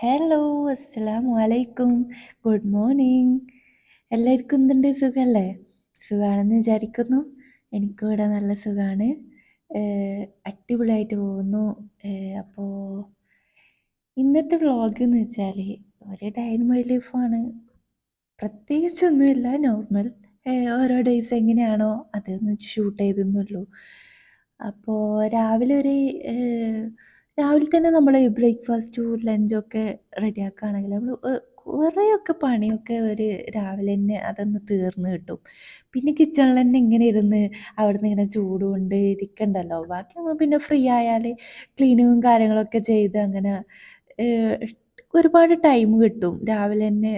Hello, അസ്സലാമു അലൈക്കും. Good morning. എല്ലാവർക്കും എന്തുണ്ട്, സുഖല്ലേ? സുഖാണെന്ന് വിചാരിക്കുന്നു. എനിക്കും ഇവിടെ നല്ല സുഖാണ്. അടിപൊളിയായിട്ട് പോകുന്നു. അപ്പോൾ ഇന്നത്തെ വ്ളോഗ് എന്ന് വെച്ചാൽ ഒരു ഡേ ഇൻ മൈ ലൈഫാണ്. പ്രത്യേകിച്ചൊന്നുമില്ല, നോർമൽ. ഓരോ ഡേയ്സ് എങ്ങനെയാണോ അതൊന്ന് ഷൂട്ട് ചെയ്തെന്നുള്ളൂ. അപ്പോൾ രാവിലെ തന്നെ നമ്മൾ ബ്രേക്ക്ഫാസ്റ്റും ലഞ്ചൊക്കെ റെഡിയാക്കുകയാണെങ്കിൽ നമ്മൾ കുറേയൊക്കെ പണിയൊക്കെ ഒരു രാവിലെ തന്നെ അതൊന്ന് തീർന്ന് കിട്ടും. പിന്നെ കിച്ചണിൽ തന്നെ ഇങ്ങനെ ഇരുന്ന് അവിടുന്ന് ഇങ്ങനെ ചൂട് കൊണ്ട് ഇരിക്കണ്ടല്ലോ. ബാക്കി നമ്മൾ പിന്നെ ഫ്രീ ആയാൽ ക്ലീനിങ്ങും കാര്യങ്ങളൊക്കെ ചെയ്ത് അങ്ങനെ ഏഹ്, ഒരുപാട് ടൈം കിട്ടും. രാവിലെ തന്നെ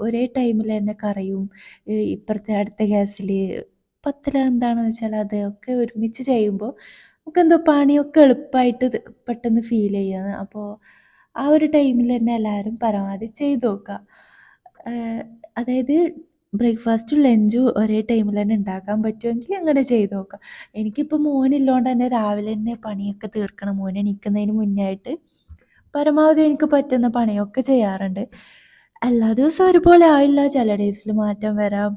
ഒരേ ടൈമിൽ തന്നെ കറിയും ഇപ്പുറത്തെ അടുത്ത ഗ്യാസിൽ പത്തല എന്താണെന്ന് വെച്ചാൽ അതൊക്കെ ഒരുമിച്ച് ചെയ്യുമ്പോൾ നമുക്കെന്തോ പണിയൊക്കെ എളുപ്പമായിട്ട് പെട്ടെന്ന് ഫീൽ ചെയ്യുക. അപ്പോൾ ആ ഒരു ടൈമിൽ തന്നെ എല്ലാവരും പരമാവധി ചെയ്ത് നോക്കുക. അതായത് ബ്രേക്ക്ഫാസ്റ്റും ലഞ്ചും ഒരേ ടൈമിൽ തന്നെ ഉണ്ടാക്കാൻ പറ്റുമെങ്കിൽ അങ്ങനെ ചെയ്ത് നോക്കുക. എനിക്കിപ്പോൾ മോനില്ലാണ്ട് തന്നെ രാവിലെ തന്നെ പണിയൊക്കെ തീർക്കണം. മോൻ എണീക്കുന്നതിന് മുന്നേ ആയിട്ട് പരമാവധി എനിക്ക് പറ്റുന്ന പണിയൊക്കെ ചെയ്യാറുണ്ട്. എല്ലാ ദിവസവും ഒരുപോലെ ആവില്ല. ചില ഡേയ്സിൽ മാറ്റം വരാം.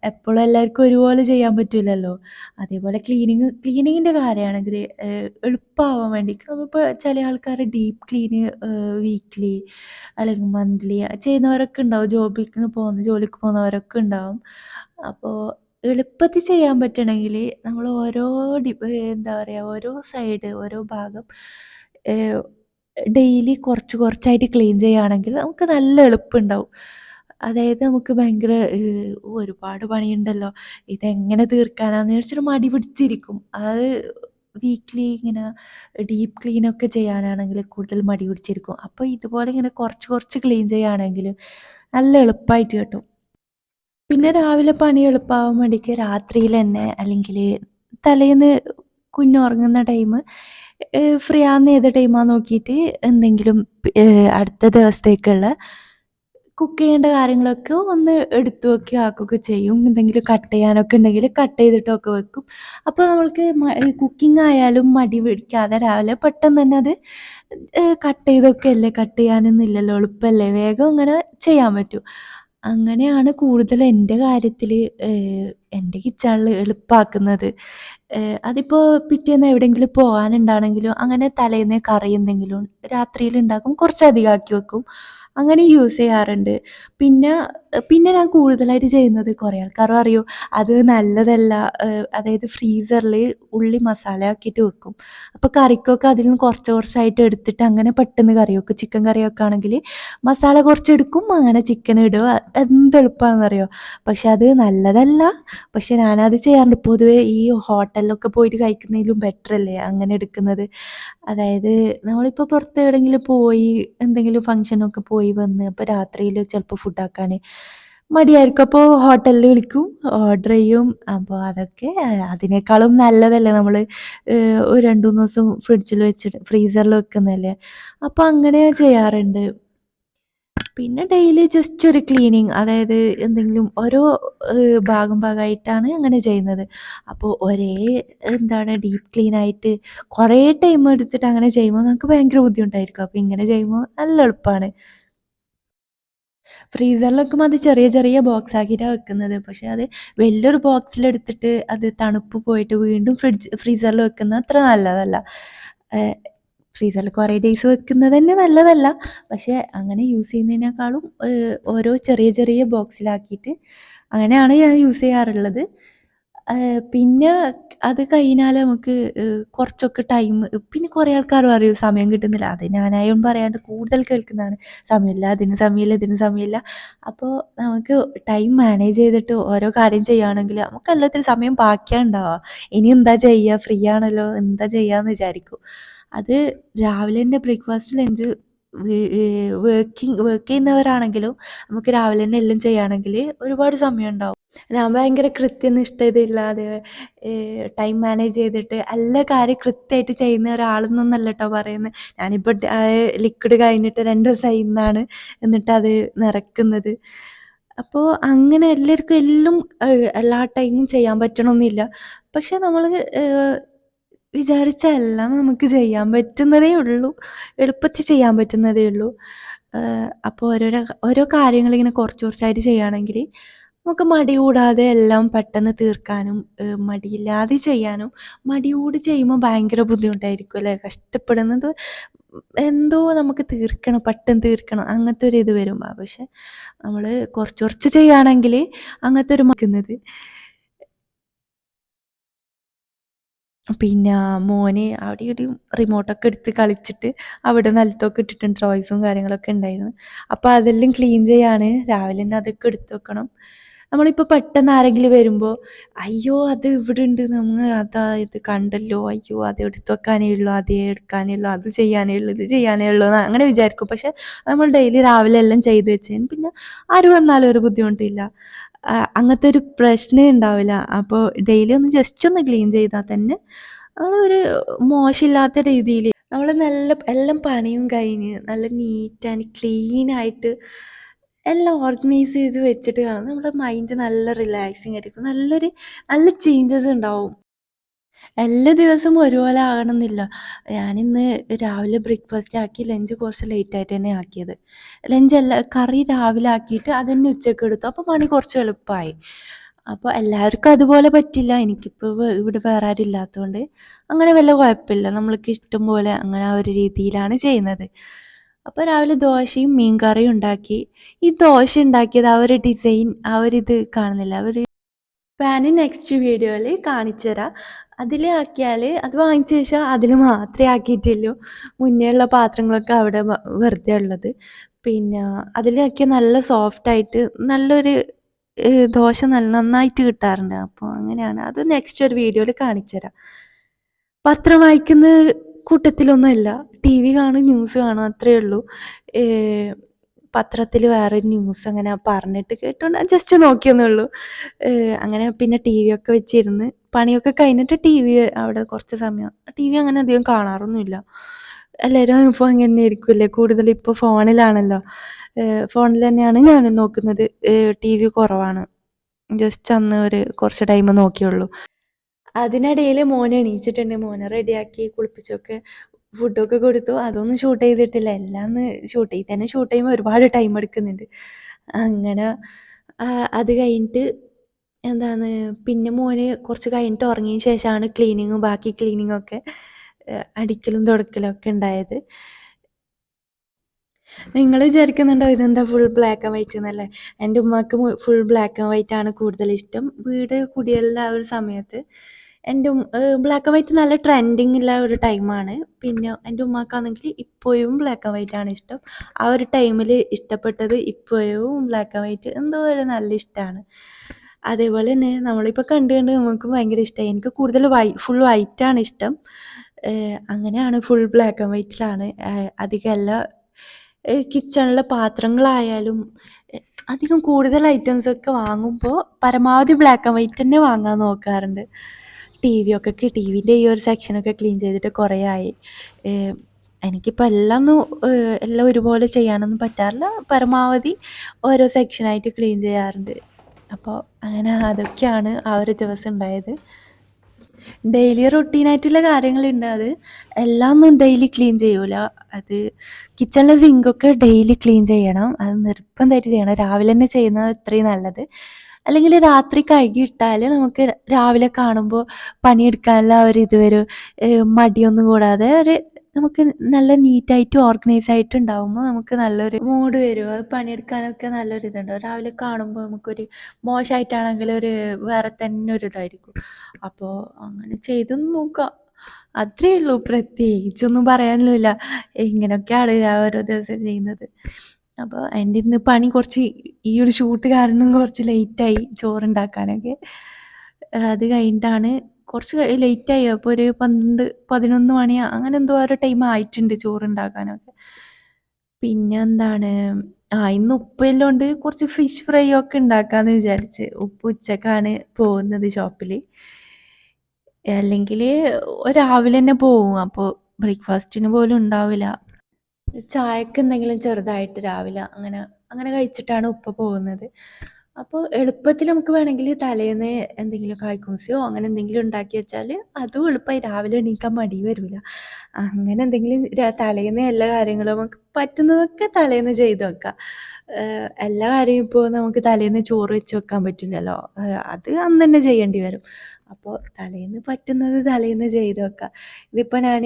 എപ്പോഴും എല്ലാവർക്കും ഒരുപോലെ ചെയ്യാൻ പറ്റില്ലല്ലോ. അതേപോലെ ക്ലീനിങ്ങിൻ്റെ കാര്യമാണെങ്കിൽ എളുപ്പമാവാൻ വേണ്ടി നമ്മളിപ്പോൾ ചില ആൾക്കാർ ഡീപ്പ് ക്ലീന് വീക്ക്ലി അല്ലെങ്കിൽ മന്ത്ലി ചെയ്യുന്നവരൊക്കെ ഉണ്ടാവും. ജോലിക്ക് പോകുന്നവരൊക്കെ ഉണ്ടാവും. അപ്പോൾ എളുപ്പത്തിൽ ചെയ്യാൻ പറ്റണമെങ്കിൽ നമ്മൾ എന്താ പറയുക, ഓരോ ഭാഗം ഡെയിലി കുറച്ച് കുറച്ചായിട്ട് ക്ലീൻ ചെയ്യുകയാണെങ്കിൽ നമുക്ക് നല്ല എളുപ്പമുണ്ടാവും. അതായത് നമുക്ക് ഭയങ്കര ഒരുപാട് പണിയുണ്ടല്ലോ, ഇതെങ്ങനെ തീർക്കാനാന്ന് വിചാരിച്ചിട്ട് മടി പിടിച്ചിരിക്കും. അത് വീക്ക്ലി ഇങ്ങനെ ഡീപ്പ് ക്ലീനൊക്കെ ചെയ്യാനാണെങ്കിൽ കൂടുതൽ മടി പിടിച്ചിരിക്കും. അപ്പോൾ ഇതുപോലെ ഇങ്ങനെ കുറച്ച് കുറച്ച് ക്ലീൻ ചെയ്യുകയാണെങ്കിൽ നല്ല എളുപ്പമായിട്ട് കിട്ടും. പിന്നെ രാവിലെ പണി എളുപ്പമാവാൻ വേണ്ടിക്ക് രാത്രിയിൽ തന്നെ അല്ലെങ്കിൽ തലേന്ന് കുഞ്ഞുറങ്ങുന്ന ടൈം ഫ്രീ ആവുന്ന ഏത് ടൈമാന്ന് നോക്കിയിട്ട് എന്തെങ്കിലും അടുത്ത ദിവസത്തേക്കുള്ള കുക്ക് ചെയ്യേണ്ട കാര്യങ്ങളൊക്കെ ഒന്ന് എടുത്തു വെക്കുക ആക്കുകയൊക്കെ ചെയ്യും. എന്തെങ്കിലും കട്ട് ചെയ്യാനൊക്കെ ഉണ്ടെങ്കിൽ കട്ട് ചെയ്തിട്ടൊക്കെ വെക്കും. അപ്പോൾ നമ്മൾക്ക് കുക്കിംഗ് ആയാലും മടി പിടിക്കാതെ രാവിലെ പെട്ടെന്ന് തന്നെ അത് കട്ട് ചെയ്യാനൊന്നുമില്ലല്ലോ, എളുപ്പമല്ലേ, വേഗം അങ്ങനെ ചെയ്യാൻ പറ്റും. അങ്ങനെയാണ് കൂടുതൽ എൻ്റെ കാര്യത്തിൽ എൻ്റെ കിച്ചണിൽ എളുപ്പമാക്കുന്നത്. അതിപ്പോൾ പിറ്റേന്ന് എവിടെയെങ്കിലും പോകാനുണ്ടാണെങ്കിലും അങ്ങനെ തലേന്നേ കറി എന്തെങ്കിലും രാത്രിയിൽ ഉണ്ടാക്കും, കുറച്ചധികം ആക്കി വെക്കും. അങ്ങനെ യൂസ് ചെയ്യാറുണ്ട്. പിന്നെ പിന്നെ ഞാൻ കൂടുതലായിട്ട് ചെയ്യുന്നത്, കുറേ ആൾക്കാർ പറയും അത് നല്ലതല്ല, അതായത് ഫ്രീസറിൽ ഉള്ളി മസാല ആക്കിയിട്ട് വെക്കും. അപ്പോൾ കറിക്കൊക്കെ അതിൽ നിന്ന് കുറച്ച് കുറച്ചായിട്ട് എടുത്തിട്ട് അങ്ങനെ പെട്ടെന്ന് കറി വെക്കും. ചിക്കൻ കറിയൊക്കെ ആണെങ്കിൽ മസാല കുറച്ചെടുക്കും, അങ്ങനെ ചിക്കൻ ഇടുക. എന്ത് എളുപ്പമാണെന്നറിയോ. പക്ഷെ അത് നല്ലതല്ല. പക്ഷെ ഞാനത് ചെയ്യാറുണ്ട്. പൊതുവേ ഈ ഹോട്ടലിലൊക്കെ പോയിട്ട് കഴിക്കുന്നതിലും ബെറ്റർ അല്ലേ അങ്ങനെ എടുക്കുന്നത്. അതായത് നമ്മളിപ്പോൾ പുറത്ത് എവിടെയെങ്കിലും പോയി എന്തെങ്കിലും ഫംഗ്ഷനൊക്കെ പോയി വന്ന് അപ്പോൾ രാത്രിയിൽ ചിലപ്പോൾ ഫുഡാക്കാൻ മടിയായിരിക്കും. അപ്പോൾ ഹോട്ടലിൽ വിളിക്കും, ഓർഡർ ചെയ്യും. അപ്പോൾ അതൊക്കെ അതിനേക്കാളും നല്ലതല്ലേ നമ്മൾ ഒരു 2, 3 ദിവസം ഫ്രിഡ്ജിൽ വെച്ചിട്ട് ഫ്രീസറിൽ വെക്കുന്നതല്ലേ. അപ്പോൾ അങ്ങനെ ചെയ്യാറുണ്ട്. പിന്നെ ഡെയിലി ജസ്റ്റ് ഒരു ക്ലീനിങ്, അതായത് എന്തെങ്കിലും ഓരോ ഭാഗമായിട്ടാണ് അങ്ങനെ ചെയ്യുന്നത്. അപ്പോൾ ഡീപ്പ് ക്ലീനായിട്ട് കുറേ ടൈം എടുത്തിട്ട് അങ്ങനെ ചെയ്യുമ്പോൾ നമുക്ക് ഭയങ്കര ബുദ്ധിമുട്ടായിരിക്കും. അപ്പോൾ ഇങ്ങനെ ചെയ്യുമ്പോൾ നല്ല എളുപ്പമാണ്. ഫ്രീസറിൽ വെക്കുമ്പോൾ അത് ചെറിയ ചെറിയ ബോക്സ് ആക്കിയിട്ടാണ് വെക്കുന്നത്. പക്ഷേ അത് വലിയൊരു ബോക്സിലെടുത്തിട്ട് അത് തണുപ്പ് പോയിട്ട് വീണ്ടും ഫ്രീസറിൽ വെക്കുന്നത് അത്ര നല്ലതല്ല. ഫ്രീസറിൽ കുറേ ഡേയ്സ് വെക്കുന്നത് തന്നെ നല്ലതല്ല. പക്ഷേ അങ്ങനെ യൂസ് ചെയ്യുന്നതിനേക്കാളും ഓരോ ചെറിയ ചെറിയ ബോക്സിലാക്കിയിട്ട് അങ്ങനെയാണ് ഞാൻ യൂസ് ചെയ്യാറുള്ളത്. പിന്നെ അത് കഴിഞ്ഞാൽ നമുക്ക് കുറച്ചൊക്കെ ടൈം, പിന്നെ കുറേ ആൾക്കാർ പറയും സമയം കിട്ടുന്നില്ല. അത് ഞാനായും പറയാണ്ട് കൂടുതൽ കേൾക്കുന്നതാണ്. സമയമില്ല, അതിന് സമയമില്ല, ഇതിന് സമയമില്ല. അപ്പോൾ നമുക്ക് ടൈം മാനേജ് ചെയ്തിട്ട് ഓരോ കാര്യം ചെയ്യുകയാണെങ്കിൽ നമുക്ക് എല്ലാത്തിനും സമയം ബാക്കിയാണ് ഉണ്ടാവുക. ഇനി എന്താ ചെയ്യുക, ഫ്രീ ആണല്ലോ, എന്താ ചെയ്യുകയെന്ന് വിചാരിക്കും. അത് രാവിലെ തന്നെ ബ്രേക്ക്ഫാസ്റ്റ് ലഞ്ച് വർക്ക് ചെയ്യുന്നവരാണെങ്കിലും നമുക്ക് രാവിലെ തന്നെ എല്ലാം ചെയ്യുകയാണെങ്കിൽ ഒരുപാട് സമയം ഉണ്ടാവും. ഞാൻ ഭയങ്കര കൃത്യനിഷ്ഠതയില്ലാതെ ടൈം മാനേജ് ചെയ്തിട്ട് എല്ലാ കാര്യം കൃത്യമായിട്ട് ചെയ്യുന്ന ഒരാളെന്നൊന്നല്ല കേട്ടോ പറയുന്നത്. ഞാനിപ്പോൾ ലിക്വിഡ് കഴിഞ്ഞിട്ട് 2 ദിവസമായി എന്നാണ് എന്നിട്ടത് നിറയ്ക്കുന്നത്. അപ്പോൾ അങ്ങനെ എല്ലാവർക്കും എല്ലാ ടൈമും ചെയ്യാൻ പറ്റണമെന്നില്ല. പക്ഷെ നമ്മൾ വിചാരിച്ചാൽ എല്ലാം നമുക്ക് ചെയ്യാൻ പറ്റുന്നതേ ഉള്ളൂ. എളുപ്പത്തിൽ ചെയ്യാൻ പറ്റുന്നതേ ഉള്ളൂ. അപ്പോൾ ഓരോ കാര്യങ്ങളിങ്ങനെ കുറച്ച് കുറച്ചായിട്ട് ചെയ്യുകയാണെങ്കിൽ നമുക്ക് മടി കൂടാതെ എല്ലാം പെട്ടെന്ന് തീർക്കാനും മടിയില്ലാതെ ചെയ്യാനും മടിയോട് ചെയ്യുമ്പോൾ ഭയങ്കര ബുദ്ധിമുട്ടായിരിക്കും അല്ലേ? കഷ്ടപ്പെടുന്നത് എന്തോ നമുക്ക് തീർക്കണം, പെട്ടെന്ന് തീർക്കണം അങ്ങനത്തെ ഒരു ഇത് വരും. പക്ഷെ നമ്മൾ കുറച്ച് കുറച്ച് ചെയ്യുകയാണെങ്കിൽ അങ്ങനത്തെ ഒരു മക്കുന്നത്. പിന്നെ മോന് അവിടെ ഇവിടെയും റിമോട്ടൊക്കെ എടുത്ത് കളിച്ചിട്ട് അവിടെ നിലത്തൊക്കെ ഇട്ടിട്ടുണ്ട് ടോയ്സും കാര്യങ്ങളൊക്കെ ഉണ്ടായിരുന്നു. അപ്പോൾ അതെല്ലാം ക്ലീൻ ചെയ്യാണ്. രാവിലെ തന്നെ അതൊക്കെ എടുത്ത് വെക്കണം. നമ്മളിപ്പോൾ പെട്ടെന്ന് ആരെങ്കിലും വരുമ്പോൾ അയ്യോ അത് ഇവിടെ ഉണ്ട്, നമ്മൾ അതാ ഇത് കണ്ടല്ലോ, അയ്യോ അത് എടുത്ത് വെക്കാനേ ഉള്ളൂ, അതേ എടുക്കാനേ ഉള്ളൂ, അത് ചെയ്യാനേ ഉള്ളൂ, ഇത് ചെയ്യാനേ ഉള്ളൂ എന്ന് അങ്ങനെ വിചാരിക്കും. പക്ഷെ നമ്മൾ ഡെയിലി രാവിലെ എല്ലാം ചെയ്ത് വെച്ചതിന് പിന്നെ ആര് വന്നാലും ഒരു ബുദ്ധിമുട്ടില്ല. അങ്ങനത്തെ ഒരു പ്രശ്നമേ ഉണ്ടാവില്ല. അപ്പോൾ ഡെയിലി ഒന്ന് ജസ്റ്റ് ഒന്ന് ക്ലീൻ ചെയ്താൽ തന്നെ ഒരു മോശമില്ലാത്ത രീതിയിൽ നമ്മൾ നല്ല എല്ലാം പണിയും കഴിഞ്ഞ് നല്ല നീറ്റ് ആൻഡ് ക്ലീൻ ആയിട്ട് എല്ലാം ഓർഗനൈസ് ചെയ്ത് വെച്ചിട്ട് കാണും നമ്മുടെ മൈൻഡ് നല്ല റിലാക്സിങ് ആയിരിക്കും. നല്ല ചേഞ്ചസ് ഉണ്ടാവും. എല്ലാ ദിവസവും ഒരുപോലെ ആകണമെന്നില്ല. ഞാനിന്ന് രാവിലെ ബ്രേക്ക്ഫാസ്റ്റ് ആക്കി ലഞ്ച് കുറച്ച് ലേറ്റായിട്ട് തന്നെ ആക്കിയത്. കറി രാവിലെ ആക്കിയിട്ട് അതന്നെ ഉച്ചയ്ക്ക് എടുത്തു. അപ്പോൾ പണി കുറച്ച് എളുപ്പമായി. അപ്പോൾ എല്ലാവർക്കും അതുപോലെ പറ്റില്ല. എനിക്കിപ്പോൾ ഇവിടെ വേറെ ആരും ഇല്ലാത്തതുകൊണ്ട് അങ്ങനെ വല്ല കുഴപ്പമില്ല. നമ്മൾക്ക് ഇഷ്ടം പോലെ അങ്ങനെ ആ ഒരു രീതിയിലാണ് ചെയ്യുന്നത്. അപ്പോൾ രാവിലെ ദോശയും മീൻ കറിയും ഉണ്ടാക്കി. ഈ ദോശ ഉണ്ടാക്കിയത് ആ ഒരു ഡിസൈൻ ആ ഒരിത് കാണുന്നില്ല. പാന് നെക്സ്റ്റ് വീഡിയോയിൽ കാണിച്ചു തരാം. അതിൽ ആക്കിയാൽ അത് വാങ്ങിച്ച ശേഷം അതിൽ മാത്രമേ ആക്കിയിട്ടുള്ളൂ. മുന്നേ ഉള്ള പാത്രങ്ങളൊക്കെ അവിടെ വെറുതെ ഉള്ളത്. പിന്നെ അതിലാക്കിയാൽ നല്ല സോഫ്റ്റായിട്ട് നല്ലൊരു ദോശ നന്നായിട്ട് കിട്ടാറുണ്ട്. അപ്പോൾ അങ്ങനെയാണ്. അത് നെക്സ്റ്റ് ഒരു വീഡിയോയിൽ കാണിച്ചു തരാം. പത്രം വായിക്കുന്ന കൂട്ടത്തിലൊന്നുമല്ല. ടി വി കാണും, ന്യൂസ് കാണും, അത്രയേ ഉള്ളൂ. പത്രത്തിൽ വേറെ ന്യൂസ് അങ്ങനെ പറഞ്ഞിട്ട് കേട്ടോണ്ട് ജസ്റ്റ് നോക്കിയെന്നേ ഉള്ളൂ. അങ്ങനെ പിന്നെ ടി വി ഒക്കെ വെച്ചിരുന്ന് പണിയൊക്കെ കഴിഞ്ഞിട്ട് ടി വി അവിടെ കുറച്ച് സമയം ടി വി അങ്ങനെ അധികം കാണാറൊന്നുമില്ല. എല്ലാവരും ഇപ്പോൾ അങ്ങനെ തന്നെ ആയിരിക്കുമല്ലേ, കൂടുതൽ ഇപ്പോൾ ഫോണിലാണല്ലോ. ഫോണിൽ തന്നെയാണ് ഞാനും നോക്കുന്നത്. ടി വി കുറവാണ്. ജസ്റ്റ് അന്ന് ഒരു കുറച്ച് ടൈം നോക്കിയുള്ളൂ. അതിനിടയിൽ മോൻ എണീച്ചിട്ടുണ്ട്. മോനെ റെഡിയാക്കി കുളിപ്പിച്ചൊക്കെ ഫുഡൊക്കെ കൊടുത്തു. അതൊന്നും ഷൂട്ട് ചെയ്തിട്ടില്ല. എല്ലാം ഒന്ന് ഷൂട്ട് ചെയ്യുമ്പോൾ ഒരുപാട് ടൈം എടുക്കുന്നുണ്ട്. അങ്ങനെ അത് കഴിഞ്ഞിട്ട് എന്താണ് പിന്നെ മോന് കുറച്ച് കഴിഞ്ഞിട്ട് ഉറങ്ങിയതിന് ശേഷമാണ് ബാക്കി ക്ലീനിങ്ങൊക്കെ അടിക്കലും തുടക്കലും ഒക്കെ ഉണ്ടായത്. നിങ്ങൾ വിചാരിക്കുന്നുണ്ടോ ഇതെന്താ ഫുൾ ബ്ലാക്ക് ആൻഡ് വൈറ്റ് എന്നല്ലേ? എൻ്റെ ഉമ്മാക്ക് ഫുൾ ബ്ലാക്ക് ആൻഡ് വൈറ്റ് ആണ് കൂടുതൽ ഇഷ്ടം. വീട് കുടിയേറുന്ന ആ ഒരു സമയത്ത് ബ്ലാക്ക് ആൻഡ് വൈറ്റ് നല്ല ട്രെൻഡിങ് ഉള്ള ഒരു ടൈമാണ്. പിന്നെ എൻ്റെ ഉമ്മാക്കാണെങ്കിൽ ഇപ്പോഴും ബ്ലാക്ക് ആൻഡ് വൈറ്റ് ആണ് ഇഷ്ടം. ആ ഒരു ടൈമിൽ ഇഷ്ടപ്പെട്ടത് ഇപ്പോഴും ബ്ലാക്ക് ആൻഡ് വൈറ്റ് എന്തോ ഒരു നല്ല ഇഷ്ടമാണ്. അതേപോലെ തന്നെ നമ്മളിപ്പോൾ കണ്ട് നമുക്ക് ഭയങ്കര ഇഷ്ടമായി. എനിക്ക് കൂടുതൽ ഫുൾ വൈറ്റാണ് ഇഷ്ടം. അങ്ങനെയാണ് ഫുൾ ബ്ലാക്ക് ആൻഡ് വൈറ്റിലാണ് അധികം എല്ലാ കിച്ചണിലെ പാത്രങ്ങളായാലും അധികം കൂടുതൽ ഐറ്റംസൊക്കെ വാങ്ങുമ്പോൾ പരമാവധി ബ്ലാക്ക് ആൻഡ് വൈറ്റ് തന്നെ വാങ്ങാൻ നോക്കാറുണ്ട്. ടി വിൻ്റെ ഈ ഒരു സെക്ഷനൊക്കെ ക്ലീൻ ചെയ്തിട്ട് കുറേ ആയി. എനിക്കിപ്പോൾ എല്ലാം ഒരുപോലെ ചെയ്യാനൊന്നും പറ്റാറില്ല. പരമാവധി ഓരോ സെക്ഷനായിട്ട് ക്ലീൻ ചെയ്യാറുണ്ട്. അപ്പോൾ അങ്ങനെ അതൊക്കെയാണ് ആ ഒരു ദിവസം ഉണ്ടായത്. ഡെയിലി റൊട്ടീനായിട്ടുള്ള കാര്യങ്ങളുണ്ട്. അത് എല്ലാം ഒന്നും ഡെയിലി ക്ലീൻ ചെയ്യൂല. അത് കിച്ചണിലെ സിങ്കൊക്കെ ഡെയിലി ക്ലീൻ ചെയ്യണം. അത് നിർബന്ധമായിട്ട് ചെയ്യണം. രാവിലെ തന്നെ ചെയ്യുന്നത് അത്രയും നല്ലത്. അല്ലെങ്കിൽ രാത്രി കഴുകിയിട്ടാൽ നമുക്ക് രാവിലെ കാണുമ്പോൾ പണിയെടുക്കാനുള്ള ഒരു ഇത് വരും. മടിയൊന്നും കൂടാതെ നമുക്ക് നല്ല നീറ്റായിട്ട് ഓർഗനൈസ് ആയിട്ട് ഉണ്ടാകുമ്പോൾ നമുക്ക് നല്ലൊരു മൂഡ് വരും. അത് പണിയെടുക്കാനൊക്കെ നല്ലൊരു ഇതുണ്ടാവും. രാവിലെ കാണുമ്പോൾ നമുക്കൊരു മോശമായിട്ടാണെങ്കിൽ വേറെ തന്നെ ഒരു ഇതായിരിക്കും. അപ്പോൾ അങ്ങനെ ചെയ്തൊന്ന് നോക്കുക. അത്രയേ ഉള്ളൂ. പ്രത്യേകിച്ചൊന്നും പറയാനൊന്നുമില്ല. ഇങ്ങനെയൊക്കെയാണ് ഞാൻ ഓരോ ദിവസം ചെയ്യുന്നത്. അപ്പോൾ എൻ്റെ ഇന്ന് പണി കുറച്ച് ഈ ഒരു ഷൂട്ട് കാരണം കുറച്ച് ലേറ്റായി ചോറുണ്ടാക്കാനൊക്കെ. അത് കഴിഞ്ഞിട്ടാണ് കുറച്ച് ലേറ്റായി. അപ്പോൾ ഒരു 12, 11 മണി അങ്ങനെ എന്തോ ഒരു ടൈം ആയിട്ടുണ്ട് ചോറുണ്ടാക്കാനൊക്കെ. പിന്നെ എന്താണ് ഇന്ന് ഉപ്പെല്ലാം ഉണ്ട്. കുറച്ച് ഫിഷ് ഫ്രൈ ഒക്കെ ഉണ്ടാക്കാമെന്ന് വിചാരിച്ച്. ഉച്ചക്കാണ് പോകുന്നത് ഷോപ്പിൽ. അല്ലെങ്കിൽ രാവിലെ തന്നെ പോവും. അപ്പോൾ ബ്രേക്ക്ഫാസ്റ്റിന് പോലും ഉണ്ടാവില്ല. ചായക്ക് എന്തെങ്കിലും ചെറുതായിട്ട് രാവിലെ അങ്ങനെ അങ്ങനെ കഴിച്ചിട്ടാണ് ഉപ്പ പോകുന്നത്. അപ്പോൾ എളുപ്പത്തിൽ നമുക്ക് വേണമെങ്കിൽ തലേന്ന് എന്തെങ്കിലും കായ്ക്കുംസിയോ അങ്ങനെ എന്തെങ്കിലും ഉണ്ടാക്കി വെച്ചാൽ അതും എളുപ്പമായി രാവിലെ എണീക്കാൻ മടി വരില്ല. അങ്ങനെ എന്തെങ്കിലും തലേന്ന് എല്ലാ കാര്യങ്ങളും നമുക്ക് പറ്റുന്നതൊക്കെ തലേന്ന് ചെയ്ത് വെക്കാം. എല്ലാ കാര്യവും ഇപ്പോൾ നമുക്ക് തലേന്ന് ചോറ് വെച്ച് വെക്കാൻ പറ്റില്ലല്ലോ. അത് അന്ന് തന്നെ ചെയ്യേണ്ടി വരും. അപ്പോൾ തലേന്ന് പറ്റുന്നത് തലേന്ന് ചെയ്ത് വെക്കാം. ഇതിപ്പോൾ ഞാൻ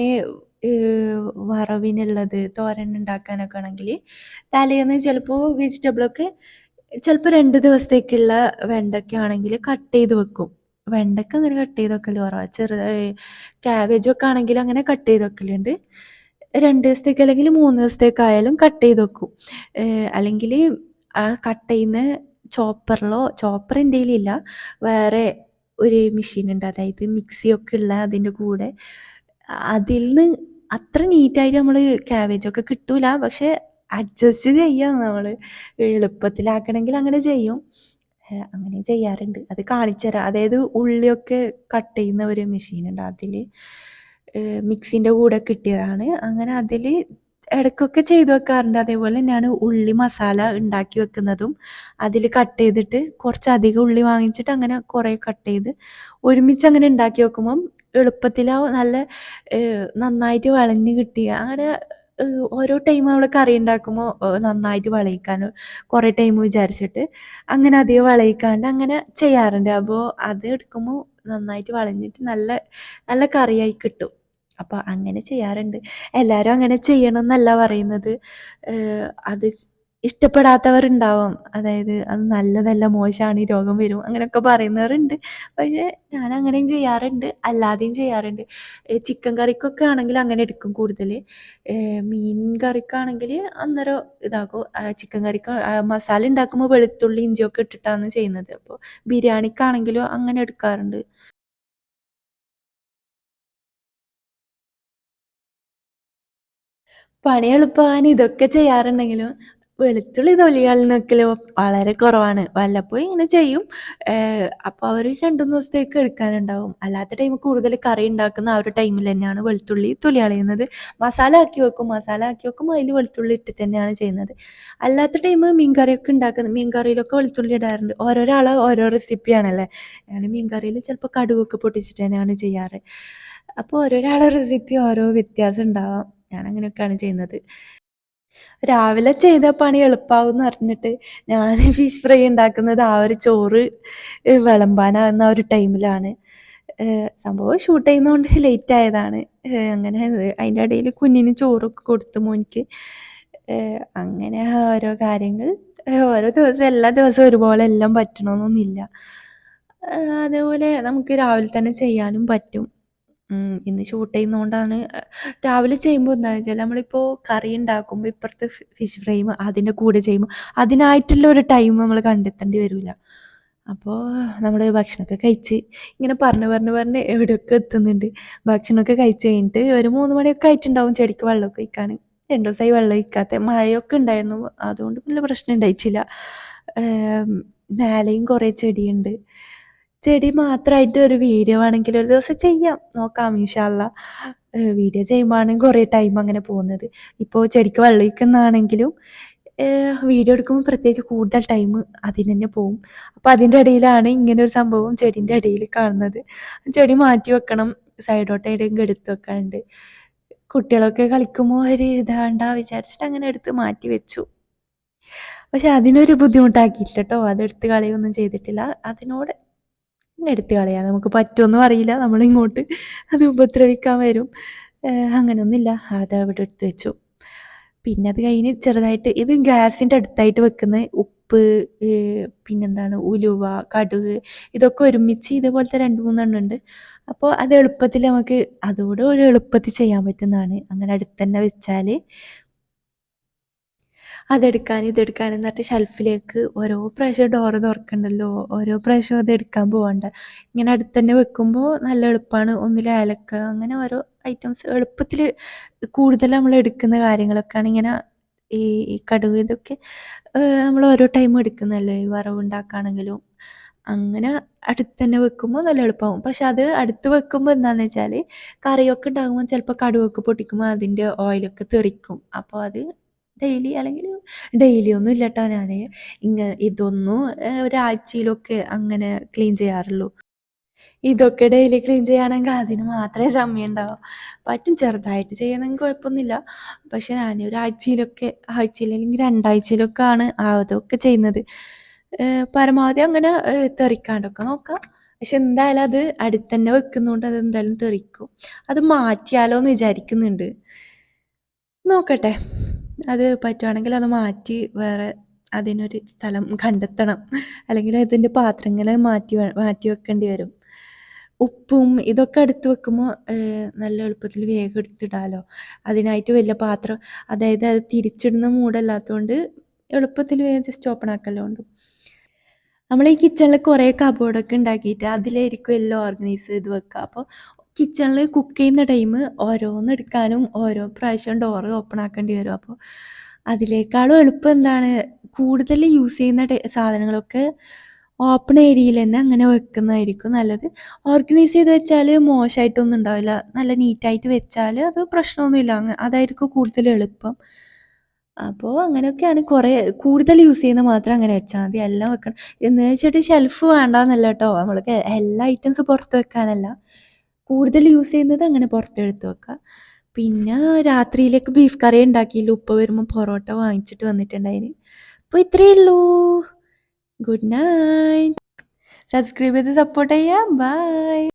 വറവിനുള്ളത് തോരൻ ഉണ്ടാക്കാനൊക്കെ ആണെങ്കിൽ തലേന്ന് ചിലപ്പോൾ വെജിറ്റബിളൊക്കെ ചിലപ്പോൾ 2 ദിവസത്തേക്കുള്ള വെണ്ടയ്ക്ക ആണെങ്കിൽ കട്ട് ചെയ്ത് വെക്കും. വെണ്ടയ്ക്ക അങ്ങനെ കട്ട് ചെയ്ത് വെക്കല് കുറവാ. ക്യാബേജൊക്കെ ആണെങ്കിൽ അങ്ങനെ കട്ട് ചെയ്ത് വെക്കലുണ്ട്. 2 ദിവസത്തേക്ക് അല്ലെങ്കിൽ 3 ദിവസത്തേക്കായാലും കട്ട് ചെയ്ത് വെക്കും. അല്ലെങ്കിൽ ആ കട്ട് ചെയ്യുന്ന ചോപ്പർ എൻ്റെയിലില്ല. വേറെ ഒരു മെഷീനുണ്ട്. അതായത് മിക്സിയൊക്കെ ഉള്ള അതിൻ്റെ കൂടെ അതിൽന്ന് അത്ര നീറ്റായിട്ട് നമ്മൾ ക്യാബേജൊക്കെ കിട്ടൂല. പക്ഷെ അഡ്ജസ്റ്റ് ചെയ്യാം നമ്മൾ. എളുപ്പത്തിലാക്കണമെങ്കിൽ അങ്ങനെ ചെയ്യും. അങ്ങനെ ചെയ്യാറുണ്ട്. അത് കാണിച്ചു തരാം. അതായത് ഉള്ളിയൊക്കെ കട്ട് ചെയ്യുന്ന ഒരു മെഷീനുണ്ട്. അതിൽ മിക്സിൻ്റെ കൂടെ കിട്ടിയതാണ്. അങ്ങനെ അതിൽ ഇടയ്ക്കൊക്കെ ചെയ്ത് വെക്കാറുണ്ട്. അതേപോലെ തന്നെയാണ് ഉള്ളി മസാല ഉണ്ടാക്കി വെക്കുന്നതും. അതിൽ കട്ട് ചെയ്തിട്ട് കുറച്ചധികം ഉള്ളി വാങ്ങിച്ചിട്ട് അങ്ങനെ കുറേ കട്ട് ചെയ്ത് ഒരുമിച്ച് അങ്ങനെ ഉണ്ടാക്കി വെക്കുമ്പം എളുപ്പത്തിലാവും. നല്ല നന്നായിട്ട് വിളഞ്ഞ് കിട്ടി. അങ്ങനെ ഓരോ ടൈം നമ്മൾ കറി ഉണ്ടാക്കുമ്പോൾ നന്നായിട്ട് വിളയിക്കാൻ കുറേ ടൈം വിചാരിച്ചിട്ട് അങ്ങനെ അധികം വിളയിക്കാണ്ട് അങ്ങനെ ചെയ്യാറുണ്ട്. അപ്പോൾ അത് എടുക്കുമ്പോൾ നന്നായിട്ട് വിളഞ്ഞിട്ട് നല്ല നല്ല കറിയായി കിട്ടും. അപ്പോൾ അങ്ങനെ ചെയ്യാറുണ്ട്. എല്ലാവരും അങ്ങനെ ചെയ്യണം എന്നല്ല പറയുന്നത്. അത് ഇഷ്ടപ്പെടാത്തവരുണ്ടാവും. അതായത് അത് നല്ലതല്ല, മോശമാണ്, ഈ രോഗം വരും അങ്ങനെയൊക്കെ പറയുന്നവരുണ്ട്. പക്ഷേ ഞാൻ അങ്ങനെയും ചെയ്യാറുണ്ട്, അല്ലാതെയും ചെയ്യാറുണ്ട്. ചിക്കൻ കറിക്കൊക്കെ ആണെങ്കിൽ അങ്ങനെ എടുക്കും കൂടുതൽ. മീൻ കറിക്കാണെങ്കിൽ അന്നേരം ഇതാക്കും. ചിക്കൻ കറിക്ക് മസാല ഉണ്ടാക്കുമ്പോൾ വെളുത്തുള്ളി ഇഞ്ചിയൊക്കെ ഇട്ടിട്ടാണ് ചെയ്യുന്നത്. അപ്പോൾ ബിരിയാണിക്കാണെങ്കിലും അങ്ങനെ എടുക്കാറുണ്ട്. പണി എളുപ്പമാകാൻ ഇതൊക്കെ ചെയ്യാറുണ്ടെങ്കിലും വെളുത്തുള്ളി തൊലി കളഞ്ഞെക്കല് വളരെ കുറവാണ്. വല്ലപ്പോഴും ഇങ്ങനെ ചെയ്യും. അപ്പോൾ ഒരു 2, 3 ദിവസത്തേക്ക് എടുക്കാനുണ്ടാവും. അല്ലാത്ത ടൈം കൂടുതൽ കറി ഉണ്ടാക്കുന്ന ആ ഒരു ടൈമിൽ തന്നെയാണ് വെളുത്തുള്ളി തൊലി കളയുന്നത്. മസാല ആക്കി വെക്കും. മസാല ആക്കി വെക്കുമ്പോൾ അതിൽ വെളുത്തുള്ളി ഇട്ടിട്ട് തന്നെയാണ് ചെയ്യുന്നത്. അല്ലാത്ത ടൈം മീൻ കറിയൊക്കെ ഉണ്ടാക്കുന്നത്, മീൻ കറിയിലൊക്കെ വെളുത്തുള്ളി ഇടാറുണ്ട്. ഓരോരാൾ ഓരോ റെസിപ്പിയാണല്ലേ. ഞാൻ മീൻ കറിയിൽ ചിലപ്പോൾ കടുകൊക്കെ പൊട്ടിച്ചിട്ട് തന്നെയാണ് ചെയ്യാറ്. അപ്പോൾ ഓരോരാളുടെ റെസിപ്പി ഓരോ വ്യത്യാസം ഉണ്ടാവാം. ഞാൻ അങ്ങനെയൊക്കെയാണ് ചെയ്യുന്നത്. രാവിലെ ചെയ്ത പണി എളുപ്പാവുംന്ന് അറിഞ്ഞിട്ട് ഞാൻ ഫിഷ് ഫ്രൈ ഉണ്ടാക്കുന്നത് ആ ഒരു ചോറ് വിളമ്പാനാവുന്ന ആ ഒരു ടൈമിലാണ്. സംഭവം ഷൂട്ട് ചെയ്യുന്നതുകൊണ്ട് ലേറ്റ് ആയതാണ്. അങ്ങനെ അതിൻ്റെ ഇടയിൽ കുഞ്ഞിന് ചോറൊക്കെ കൊടുത്തു മോനിക്ക്. അങ്ങനെ ഓരോ കാര്യങ്ങൾ. ഓരോ ദിവസം എല്ലാ ദിവസവും ഒരുപോലെ എല്ലാം പറ്റണമെന്നൊന്നുമില്ല. അതേപോലെ നമുക്ക് രാവിലെ തന്നെ ചെയ്യാനും പറ്റും. ഇന്ന് ഷൂട്ട് ചെയ്യുന്നോണ്ടാണ്. രാവിലെ ചെയ്യുമ്പോൾ എന്താന്ന് വെച്ചാൽ നമ്മളിപ്പോൾ കറി ഉണ്ടാക്കുമ്പോൾ ഇപ്പുറത്ത് ഫിഷ് ഫ്രൈയും അതിൻ്റെ കൂടെ ചെയ്യുമ്പോൾ അതിനായിട്ടുള്ള ഒരു ടൈം നമ്മൾ കണ്ടെത്തേണ്ടി വരില്ല. അപ്പോൾ നമ്മൾ ഭക്ഷണമൊക്കെ കഴിച്ച് ഇങ്ങനെ പറഞ്ഞ് എവിടെയൊക്കെ എത്തുന്നുണ്ട്. ഭക്ഷണമൊക്കെ കഴിച്ച് കഴിഞ്ഞിട്ട് ഒരു 3 മണിയൊക്കെ ആയിട്ടുണ്ടാവും ചെടിക്ക് വെള്ളമൊക്കെ ഒഴിക്കാൻ. 2 ദിവസമായി വെള്ളം ഒഴിക്കാത്തെ. മഴയൊക്കെ ഉണ്ടായിരുന്നു. അതുകൊണ്ട് വലിയ പ്രശ്നം ഉണ്ടായിട്ടില്ല. മേലെയും കുറേ ചെടിയുണ്ട്. ചെടി മാത്രമായിട്ട് ഒരു വീഡിയോ വേണമെങ്കിൽ ഒരു ദിവസം ചെയ്യാം. നോക്കാം ഇൻഷാ അള്ളാ. വീഡിയോ ചെയ്യുമ്പോഴാണ് കുറേ ടൈം അങ്ങനെ പോകുന്നത്. ഇപ്പോൾ ചെടിക്ക് വെള്ളം ഒഴിക്കുന്നതാണെങ്കിലും വീഡിയോ എടുക്കുമ്പോൾ പ്രത്യേകിച്ച് കൂടുതൽ ടൈം അതിന് തന്നെ പോവും. അപ്പോൾ അതിൻ്റെ ഇടയിലാണ് ഇങ്ങനൊരു സംഭവം ചെടീൻ്റെ ഇടയിൽ കാണുന്നത്. ചെടി മാറ്റി വെക്കണം. സൈഡോട്ട് എവിടെയെങ്കിലും എടുത്ത് വെക്കാനുണ്ട്. കുട്ടികളൊക്കെ കളിക്കുമ്പോൾ ഒരു ഇതാണ്ടാ വിചാരിച്ചിട്ട് അങ്ങനെ എടുത്ത് മാറ്റി വെച്ചു. പക്ഷെ അതിനൊരു ബുദ്ധിമുട്ടാക്കിയിട്ടില്ല കേട്ടോ. അതെടുത്ത് കളയൊന്നും ചെയ്തിട്ടില്ല. അതിനോട് എടുത്ത് കളയാം. നമുക്ക് പറ്റുമോന്നും അറിയില്ല. നമ്മളിങ്ങോട്ട് അത് ഉപദ്രവിക്കാൻ വരും. അങ്ങനെയൊന്നുമില്ല. അതവിടെ എടുത്ത് വെച്ചു. പിന്നെ അത് കഴിഞ്ഞ് ചെറുതായിട്ട് ഇത് ഗ്യാസിൻ്റെ അടുത്തായിട്ട് വെക്കുന്ന ഉപ്പ്, പിന്നെന്താണ് ഉലുവ, കടുക് ഇതൊക്കെ ഒരുമിച്ച് ഇതേപോലത്തെ 2, 3 എണ്ണം ഉണ്ട്. അപ്പോൾ അത് എളുപ്പത്തിൽ നമുക്ക് അതുകൂടെ ഒരു എളുപ്പത്തിൽ ചെയ്യാൻ പറ്റുന്നതാണ്. അങ്ങനെ അടുത്ത് തന്നെ വെച്ചാൽ അതെടുക്കാൻ ഇതെടുക്കാൻ എന്നിട്ട് ഷെൽഫിലേക്ക് ഓരോ പ്രാവശ്യം ഡോറ് തുറക്കണ്ടല്ലോ, ഓരോ പ്രാവശ്യം അതെടുക്കാൻ പോകണ്ട. ഇങ്ങനെ അടുത്ത് തന്നെ വെക്കുമ്പോൾ നല്ല എളുപ്പമാണ്. ഒന്നിൽ ഏലക്ക അങ്ങനെ ഓരോ ഐറ്റംസ് എളുപ്പത്തിൽ കൂടുതൽ നമ്മൾ എടുക്കുന്ന കാര്യങ്ങളൊക്കെയാണ് ഇങ്ങനെ ഈ ഈ കടുക് ഇതൊക്കെ നമ്മൾ ഓരോ ടൈം എടുക്കുന്നതല്ലേ ഈ വറവുണ്ടാക്കുകയാണെങ്കിലും. അങ്ങനെ അടുത്ത് തന്നെ വെക്കുമ്പോൾ നല്ല എളുപ്പമാവും. പക്ഷെ അത് അടുത്ത് വെക്കുമ്പോൾ എന്താണെന്ന് വെച്ചാൽ കറിയൊക്കെ ഉണ്ടാകുമ്പോൾ ചിലപ്പോൾ കടുകൊക്കെ പൊട്ടിക്കുമ്പോൾ അതിൻ്റെ ഓയിലൊക്കെ തെറിക്കും. അപ്പോൾ അത് ഡെയിലി അല്ലെങ്കിൽ ഡെയിലി ഒന്നും ഇല്ലട്ടോ ഞാൻ ഇതൊന്നും ഒരാഴ്ചയിലൊക്കെ അങ്ങനെ ക്ലീൻ ചെയ്യാറുള്ളൂ. ഇതൊക്കെ ഡെയിലി ക്ലീൻ ചെയ്യാണെങ്കിൽ അതിന് മാത്രമേ സമയം ഉണ്ടാവൂ. പറ്റും ചെറുതായിട്ട് ചെയ്യുന്നെങ്കിൽ കുഴപ്പമൊന്നുമില്ല. പക്ഷെ ഞാൻ ഒരാഴ്ചയിലൊക്കെ ആഴ്ചയിൽ അല്ലെങ്കിൽ 2 ആഴ്ചയിലൊക്കെയാണ് അതൊക്കെ ചെയ്യുന്നത്. പരമാവധി അങ്ങനെ തെറിക്കാണ്ടൊക്കെ നോക്കാം. പക്ഷെ എന്തായാലും അത് അടുത്തന്നെ വെക്കുന്നോണ്ട് അതെന്തായാലും തെറിക്കും. അത് മാറ്റിയാലോ എന്ന് വിചാരിക്കുന്നുണ്ട്. നോക്കട്ടെ. അത് പറ്റുവാണെങ്കിൽ അത് മാറ്റി വേറെ അതിനൊരു സ്ഥലം കണ്ടെത്തണം. അല്ലെങ്കിൽ അതിൻ്റെ പാത്രങ്ങൾ മാറ്റി വെക്കേണ്ടി വരും. ഉപ്പും ഇതൊക്കെ എടുത്ത് വെക്കുമ്പോൾ നല്ല എളുപ്പത്തിൽ വേഗം എടുത്തിടാലോ. അതിനായിട്ട് വലിയ പാത്രം അതായത് അത് തിരിച്ചിടുന്ന മൂടല്ലാത്തതുകൊണ്ട് എളുപ്പത്തിൽ വേഗം ജസ്റ്റ് ഓപ്പൺ ആക്കല്ലോ ഉണ്ട്. നമ്മൾ ഈ കിച്ചണിൽ കുറേ കബോർഡൊക്കെ ഉണ്ടാക്കിയിട്ട് അതിലായിരിക്കും എല്ലാം ഓർഗനൈസ് ചെയ്ത് വെക്കുക. അപ്പോൾ കിച്ചണിൽ കുക്ക് ചെയ്യുന്ന ടൈം ഓരോന്ന് എടുക്കാനും ഓരോ പ്രാവശ്യം ഡോറ് ഓപ്പൺ ആക്കേണ്ടി വരും. അപ്പോൾ അതിനേക്കാളും എളുപ്പം എന്താണ് കൂടുതൽ യൂസ് ചെയ്യുന്ന സാധനങ്ങളൊക്കെ ഓപ്പൺ ഏരിയയിൽ തന്നെ അങ്ങനെ വെക്കുന്നതായിരിക്കും നല്ലത്. ഓർഗനൈസ് ചെയ്ത് വെച്ചാൽ മോശമായിട്ടൊന്നും ഉണ്ടാവില്ല. നല്ല നീറ്റായിട്ട് വെച്ചാൽ അത് പ്രശ്നമൊന്നുമില്ല. അതായിരിക്കും കൂടുതൽ എളുപ്പം. അപ്പോൾ അങ്ങനെയൊക്കെയാണ് കൂടുതൽ യൂസ് ചെയ്യുന്നത് മാത്രം അങ്ങനെ വെച്ചാൽ മതി. എല്ലാം വെക്കണം എന്ന് വെച്ചിട്ട് ഷെൽഫ് വേണ്ടാന്നല്ല കേട്ടോ. നമ്മൾക്ക് എല്ലാ ഐറ്റംസ് പുറത്ത് വെക്കാനല്ല. കൂടുതൽ യൂസ് ചെയ്യുന്നത് അങ്ങനെ പുറത്തെടുത്ത് വെക്കുക. പിന്നെ രാത്രിയിലേക്ക് ബീഫ് കറി ഉണ്ടാക്കിയില്ല. ഉപ്പ വരുമ്പോൾ പൊറോട്ട വാങ്ങിച്ചിട്ട് വന്നിട്ടുണ്ടായിന്. അപ്പോൾ ഇത്രയേ ഉള്ളൂ. Good night. സബ്സ്ക്രൈബ് ചെയ്ത് സപ്പോർട്ട് ചെയ്യുക. ബൈ.